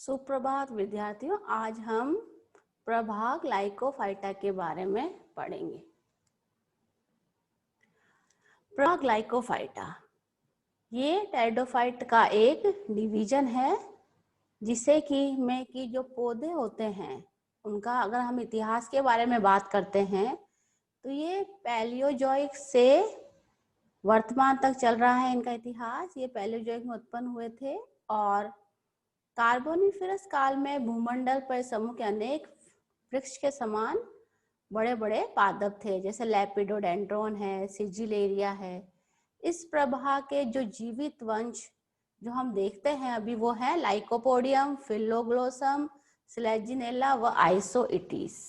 सुप्रभात विद्यार्थियों, आज हम प्रभाग लाइकोफाइटा के बारे में पढ़ेंगे। प्रभाग लाइकोफाइटा ये टेरिडोफाइट का एक डिवीजन है, जिसे कि जो पौधे होते हैं उनका अगर हम इतिहास के बारे में बात करते हैं तो ये पैलियोजोइक से वर्तमान तक चल रहा है। इनका इतिहास ये पैलियोजोइक में उत्पन्न हुए थे और कार्बोनिफेरस काल में भूमंडल पर समूह के अनेक वृक्ष के समान बड़े बड़े पादप थे, जैसे लेपिडोडेंड्रोन है, सिजिलेरिया है। इस प्रभाग के जो जीवित वंश जो हम देखते हैं अभी वो है लाइकोपोडियम, फिलोग्लोसम, स्लेजिनेला व आइसोइटिस।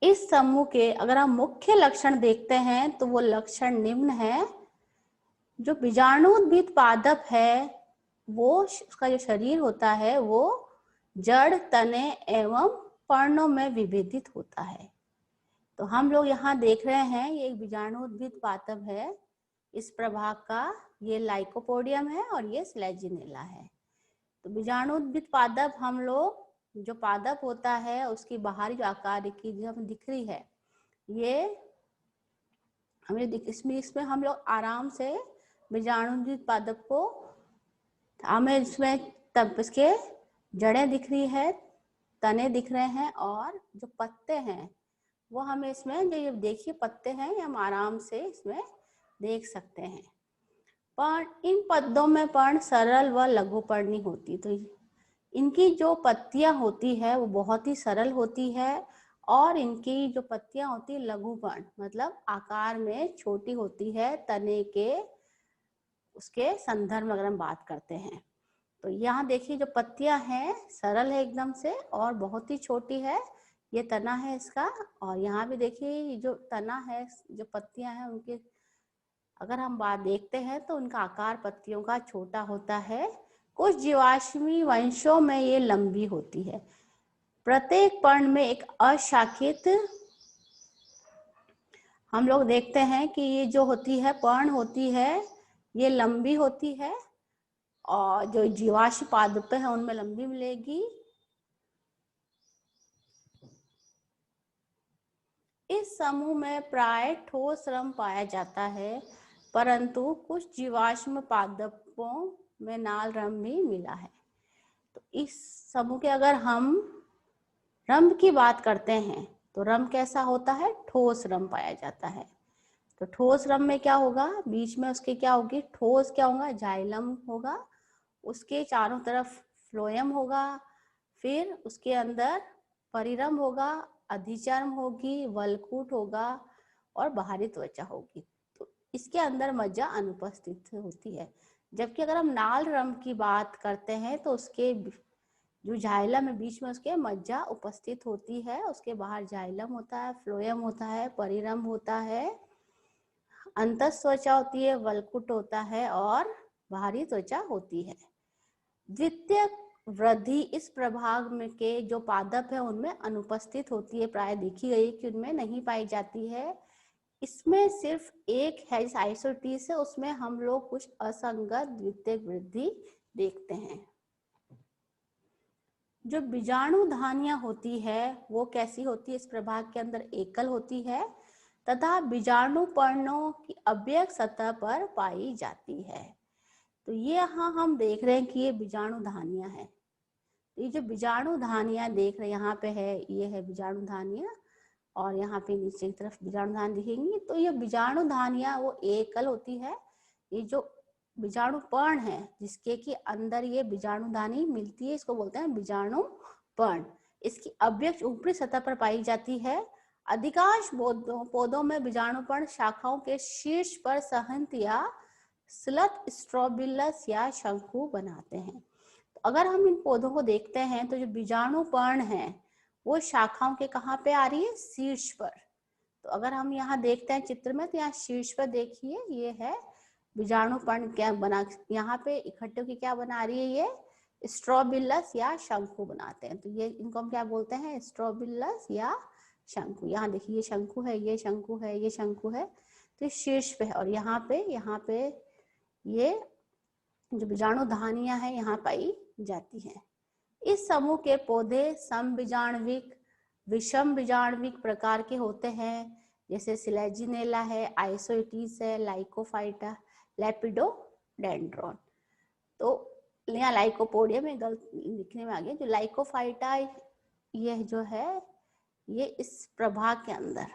इस समूह के अगर हम मुख्य लक्षण देखते हैं तो वो लक्षण निम्न है। जो बीजाणुउद्भिद पादप है वो उसका जो शरीर होता है वो जड़, तने एवं पर्णों में विभेदित होता है। तो हम लोग यहाँ देख रहे हैं ये एक बीजाणुउद्भिद पादप है। इस प्रभाग का ये लाइकोपोडियम है और ये स्लेजिनेला है। तो बीजाणुउद्भिद पादप हम लोग जो पादप होता है उसकी बाहरी जो आकार की जो हमें दिख रही है ये हमें इसमें हम लोग आराम से बीजाणुउद्भिद पादप को हमें इसमें तब इसके जड़ें दिख रही है, तने दिख रहे हैं और जो पत्ते हैं वो हमें इसमें जो ये देखिए पत्ते हैं ये हम आराम से इसमें देख सकते हैं। पर इन पौधों में पर्ण सरल व लघुपर्णी होती, तो इनकी जो पत्तियां होती है वो बहुत ही सरल होती है और इनकी जो पत्तियां होती है लघुपर्ण मतलब आकार में छोटी होती है। तने के उसके संदर्भ में अगर हम बात करते हैं तो यहाँ देखिए जो पत्तियां हैं सरल है एकदम से और बहुत ही छोटी है। ये तना है इसका और यहाँ भी देखिए जो तना है, जो पत्तियां हैं उनके अगर हम बात देखते हैं तो उनका आकार पत्तियों का छोटा होता है। कुछ जीवाश्मी वंशों में ये लंबी होती है। प्रत्येक पर्ण में एक अशाखित हम लोग देखते हैं कि ये जो होती है पर्ण होती है ये लंबी होती है और जो जीवाश्म पादप है उनमें लंबी मिलेगी। इस समूह में प्राय ठोस रम पाया जाता है, परंतु कुछ जीवाश्म पादपों में नाल रम भी मिला है। तो इस समूह के अगर हम रम की बात करते हैं तो रम कैसा होता है? ठोस रम पाया जाता है। तो ठोस रम में क्या होगा? बीच में उसके क्या होगी? ठोस क्या होगा? जाइलम होगा, उसके चारों तरफ फ्लोएम होगा, फिर उसके अंदर परिरम होगा, अधिचर्म होगी, वलकूट होगा और बाहरी त्वचा होगी। तो इसके अंदर मज्जा अनुपस्थित होती है। जबकि अगर हम नाल रम की बात करते हैं तो उसके जो जाइलम है बीच में उसके मज्जा उपस्थित होती है, उसके बाहर जाइलम होता है, फ्लोएम होता है, परिरम होता है, अंतःत्वचा होती है, वलकुट होता है और बाहरी त्वचा होती है। द्वितीय वृद्धि इस प्रभाग में के जो पादप है उनमें अनुपस्थित होती है, प्राय देखी गई कि उनमें नहीं पाई जाती है। इसमें सिर्फ एक है आइसोटीस है, उसमें हम लोग कुछ असंगत द्वितीय वृद्धि देखते हैं। जो बीजाणु धानियां होती है वो कैसी होती है? इस प्रभाग के अंदर एकल होती है तथा बीजाणु पर्णों की अव्यक्त सतह पर पाई जाती है। तो ये यहाँ हम देख रहे हैं कि ये बीजाणु धानियां है। ये जो बीजाणु धानियां देख रहे हैं यहाँ पे है, ये है बीजाणु धानियां और यहाँ पे नीचे की तरफ बीजाणु धान दिखेंगी। तो ये बीजाणु धानियां वो एकल होती है। ये जो बीजाणु पर्ण है जिसके कि अंदर ये बीजाणु धानी मिलती है, इसको बोलते हैं बीजाणु पर्ण। इसकी अव्यक्त ऊपरी सतह पर पाई जाती है। अधिकांश पौधों में बीजाणुपर्ण शाखाओं के शीर्ष पर सहंत या स्लत स्ट्रोबिलस या शंकु बनाते हैं। तो अगर हम इन पौधों को देखते हैं तो जो बीजाणुपर्ण है वो शाखाओं के कहाँ पे आ रही है? शीर्ष पर। तो अगर हम यहाँ देखते हैं चित्र में तो यहाँ शीर्ष पर देखिए ये है बीजाणुपर्ण क्या बना, यहाँ पे इकट्ठे की क्या बना रही है? ये स्ट्रोबिलस या शंकु बनाते हैं। तो ये इनको हम क्या बोलते हैं? स्ट्रोबिलस या शंकु। यहाँ देखिए ये शंकु है, ये शंकु है, ये शंकु है, तो शीर्ष पे है और यहाँ पे ये जो बीजाणु धानियां हैं यहाँ पाई जाती हैं। इस समूह के पौधे समबीजाणविक, विषम बीजाणविक प्रकार के होते हैं, जैसे सिलेजिनेला है, आइसोइटिस है, लाइकोफाइटा, लेपिडोडेंड्रॉन। तो यहाँ लाइकोपोडियम में गलत लिखने में आ गया, जो लाइकोफाइटा यह जो है ये इस प्रभाग के अंदर।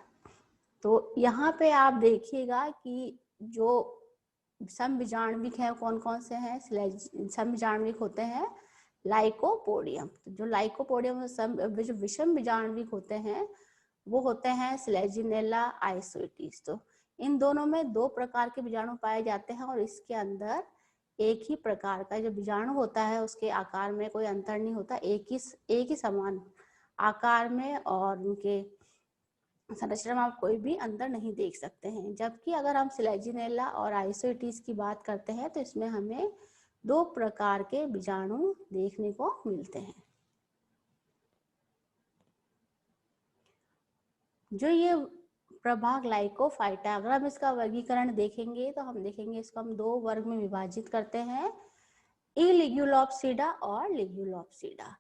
तो यहाँ पे आप देखिएगा कि जो समबीजाणविक है कौन कौन से हैं, समबीजाणविक होते हैं लाइकोपोडियम। तो जो लाइकोपोडियम जो विषम बीजाणविक होते हैं वो होते हैं सिलेजिनेला, आइसोइटिस। तो इन दोनों में दो प्रकार के बीजाणु पाए जाते हैं और इसके अंदर एक ही प्रकार का जो बीजाणु होता है उसके आकार में कोई अंतर नहीं होता, एक ही समान आकार में और उनके संरचना में आप कोई भी अंतर नहीं देख सकते हैं। जबकि अगर हम सिलेजिनेला और आइसोइटिस की बात करते हैं तो इसमें हमें दो प्रकार के बीजाणु देखने को मिलते हैं। जो ये प्रभाग लाइकोफाइटा, अगर हम इसका वर्गीकरण देखेंगे तो हम देखेंगे इसको हम दो वर्ग में विभाजित करते हैं, इलिग्युलोप्सिडा और लिग्युलोप्सिडा।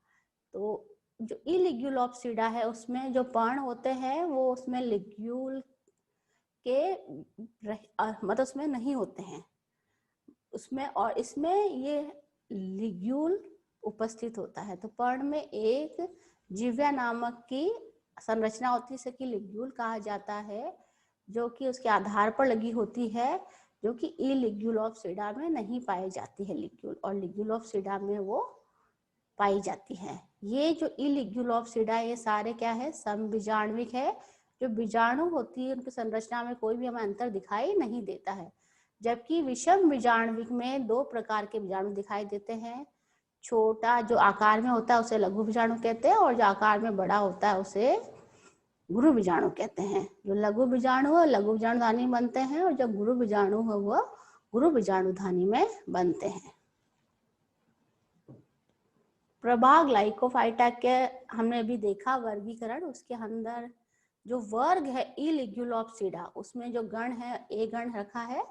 तो जो इलिग्युलोप्सिडा है उसमें जो पर्ण होते हैं वो उसमें लिग्यूल के मतलब उसमें नहीं होते हैं उसमें, और इसमें ये लिग्यूल उपस्थित होता है। तो पर्ण में एक जिव्या नामक की संरचना होती है जिसे कि लिग्यूल कहा जाता है, जो कि उसके आधार पर लगी होती है, जो कि इलिग्युलोप्सिडा में नहीं पाई जाती है लिग्यूल, और लिग्युलोप्सिडा में वो पाई जाती है। ये जो इलिग्युलोप्सिडा ये सारे क्या है, समबीजाणविक है। जो बीजाणु होती है उनकी संरचना में कोई भी हमें अंतर दिखाई नहीं देता है। जबकि विषम बीजाणविक में दो प्रकार के बीजाणु दिखाई देते हैं, छोटा जो आकार में होता है उसे लघु बीजाणु कहते हैं, और जो आकार में बड़ा होता है उसे गुरु बीजाणु कहते हैं। जो लघु बीजाणु है लघु बीजाणुधानी बनते हैं, और जो गुरु बीजाणु है वह गुरु बीजाणुधानी में बनते हैं। प्रभाग लाइकोफाइटा के हमने अभी देखा वर्गीकरण, उसके अंदर जो वर्ग है इलिग्युलोप्सिडा उसमें जो गण है ए गण रखा है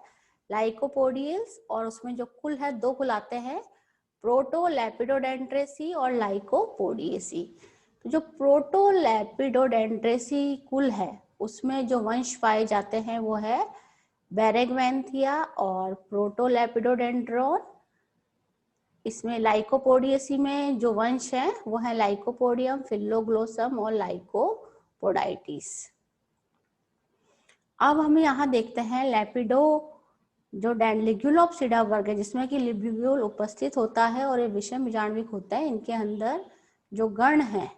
लाइकोपोडियल्स, और उसमें जो कुल है दो कुल आते हैं, प्रोटोलेपिडोडेंड्रेसी और लाइकोपोडियेसी। तो जो प्रोटोलेपिडोडेंड्रेसी कुल है उसमें जो वंश पाए जाते हैं वो है बेरेगवैंथिया और प्रोटोलेपिडोडेंड्रॉन। इसमें लाइकोपोडियेसी में जो वंश है वो है लाइकोपोडियम, फिलोग्लोसम और लाइकोपोडाइटिस। अब हम यहाँ देखते हैं लेपिडो जो लिग्युलोप्सिडा वर्ग है जिसमें कि लिब्यूल उपस्थित होता है और ये विषम बीजाणविक होता है। इनके अंदर जो गण है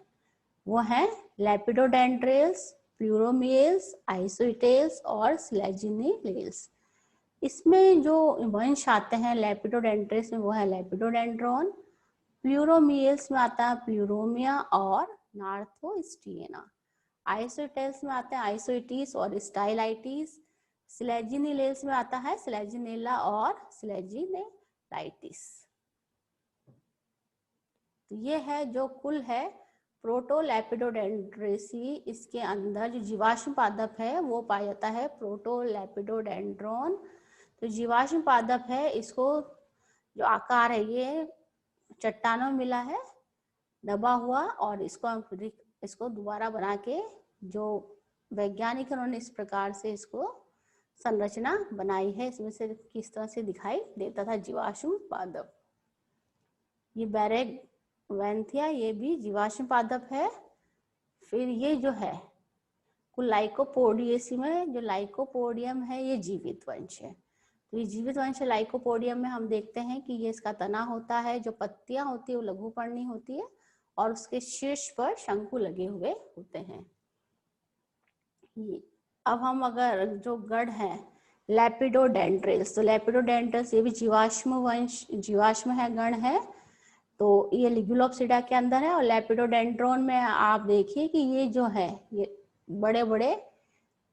वो है लेपिडोडेंड्रेल्स, प्लूरोमियल्स, आइसोइटेल्स और स्लेजिनिलेल्स। इसमें जो वंश आते हैं लेपिडोडेंड्रेस में वो है लेपिडोडेंड्रॉन, प्लूरोमियल्स में आता है प्लूरोमिया और नार्थोस्टिएना, आइसोइटेल्स में आते हैं आइसोइटिस और स्टाइलाइटिस, स्लेजिनिलेल्स में आता है स्लेजिनेला और स्लेजिनेलाइटिस। तो ये है जो कुल है प्रोटोलेपिडोडेंड्रेसी। इसके अंदर जो जीवाश्म पादप है वो पाया जाता है प्रोटोलेपिडोडेंड्रॉन। तो जीवाश्म पादप है, इसको जो आकार है ये चट्टानों में मिला है दबा हुआ, और इसको दोबारा बना के जो वैज्ञानिक उन्होंने इस प्रकार से इसको संरचना बनाई है, इसमें से किस तरह से दिखाई देता था जीवाश्म पादप। ये बेरेगवैंथिया ये भी जीवाश्म पादप है। फिर ये जो है कुल लाइकोपोडियेसी में जो लाइकोपोडियम है ये जीवित वंश है। तो ये जीवित वंश लाइकोपोडियम में हम देखते हैं कि ये इसका तना होता है, जो पत्तियां होती है वो लघुपर्णी होती है और उसके शीर्ष पर शंकु लगे हुए होते हैं। अब हम अगर जो गण है लेपिडोडेंड्रेल्स, तो लेपिडोडेंड्रेल्स ये भी जीवाश्म है गण है। तो ये लिग्युलोप्सिडा के अंदर है, और लेपिडोडेंड्रोन में आप देखिए कि ये जो है ये बड़े बड़े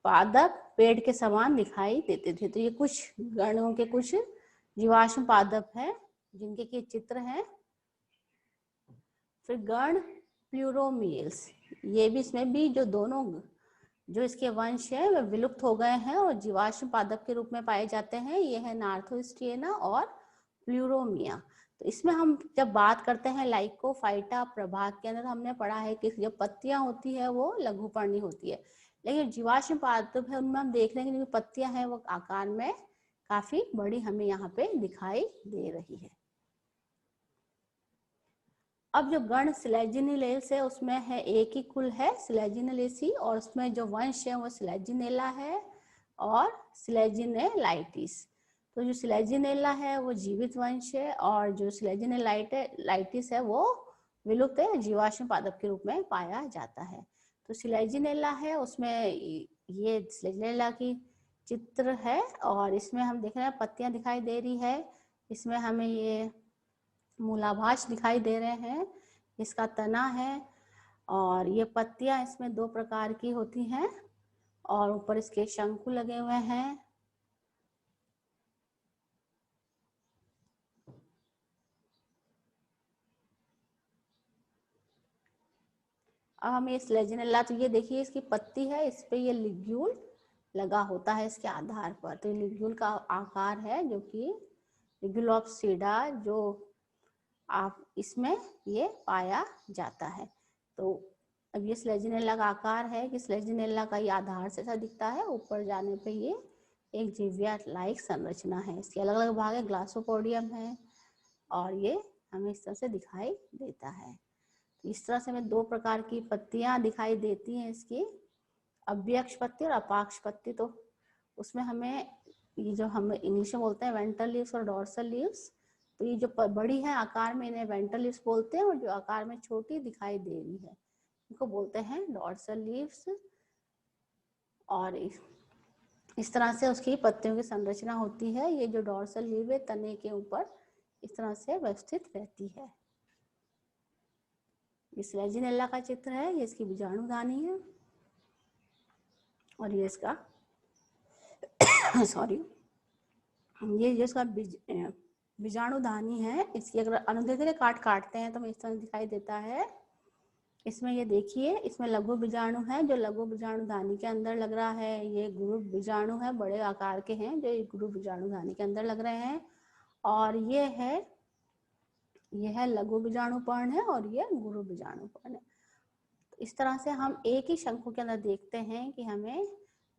पादप पेड़ के समान दिखाई देते थे। तो ये कुछ गणों के कुछ जीवाश्म पादप है जिनके के चित्र हैं। फिर गण प्लूरोमियल्स, ये भी इसमें भी जो दोनों जो इसके वंश है वे विलुप्त हो गए हैं और जीवाश्म पादप के रूप में पाए जाते हैं। ये है नार्थोस्टिएना और प्लूरोमिया। तो इसमें हम जब बात करते हैं लाइकोफाइटा प्रभाग के अंदर, हमने पढ़ा है कि जो पत्तियां होती है वो लघुपर्णी होती है, लेकिन जीवाश्म पादप है उनमें हम देख रहे हैं कि जो पत्तियां हैं वो आकार में काफी बड़ी हमें यहाँ पे दिखाई दे रही है। अब जो गण स्लेजिनेलेस है उसमें है एक ही कुल है स्लेजिनेलेसी, और उसमें जो वंश है वो स्लेजिनेला है और स्लेजिनेलाइटिस। तो जो स्लेजिनेला है वो जीवित वंश है, और जो स्लेजिनेलाइटिस है वो विलुप्त है, जीवाश्म पादप के रूप में पाया जाता है। तो स्लेजिनेला है उसमें ये स्लेजिनेला की चित्र है, और इसमें हम देख रहे हैं पत्तियां दिखाई दे रही है, इसमें हमें ये मूलाभास दिखाई दे रहे हैं, इसका तना है, और ये पत्तियां इसमें दो प्रकार की होती हैं, और ऊपर इसके शंकु लगे हुए हैं। अब हम ये स्लेजिनेला, तो ये देखिए इसकी पत्ती है, इस पे ये लिग्यूल लगा होता है इसके आधार पर। तो लिग्यूल का आकार है जो कि लिग्यूल ऑफ सीडा, जो आप इसमें ये पाया जाता है। तो अब ये स्लेजिनेला का आकार है कि स्लेजिनेला का ये आधार से ऐसा दिखता है, ऊपर जाने पे ये एक जिव्या लाइक संरचना है। इसके अलग अलग भाग है, ग्लासोपोडियम है, और ये हमें इस तरह से दिखाई देता है। इस तरह से हमें दो प्रकार की पत्तियां दिखाई देती हैं इसकी, अव्यक्ष पत्ती और अपाक्ष पत्ती। तो उसमें हमें ये जो हम इंग्लिश में बोलते हैं वेंट्रल लीव्स और डॉर्सल लीव्स, तो ये जो बड़ी है आकार में इन्हें वेंट्रल लीव्स बोलते हैं, और जो आकार में छोटी दिखाई दे रही है इनको बोलते हैं डॉर्सल लीव्स। और इस तरह से उसकी पत्तियों की संरचना होती है। ये जो डॉर्सल लीव है तने के ऊपर इस तरह से व्यवस्थित रहती है। ये स्लेजिनेला का चित्र है, ये इसकी बीजाणुधानी है, और ये इसका सॉरी ये इसका बीजाणुधानी है। इसकी अगर अनुदैर्ध्य काटते हैं तो हमें इस तरह दिखाई देता है। इसमें ये देखिए, इसमें लघु बीजाणु है जो लघु बीजाणुधानी के अंदर लग रहा है, ये गुरु बीजाणु है, बड़े आकार के हैं जो ये गुरु बीजाणुधानी के अंदर लग रहे हैं, और ये है लघु बीजाणुपर्ण है, और ये गुरु बीजाणुपर्ण है। इस तरह से हम एक ही शंकु के अंदर देखते हैं कि हमें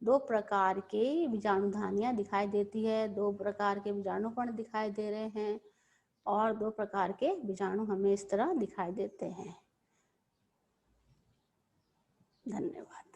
दो प्रकार के बीजाणुधानियां दिखाई देती है, दो प्रकार के बीजाणुपर्ण दिखाई दे रहे हैं, और दो प्रकार के बीजाणु हमें इस तरह दिखाई देते हैं। धन्यवाद।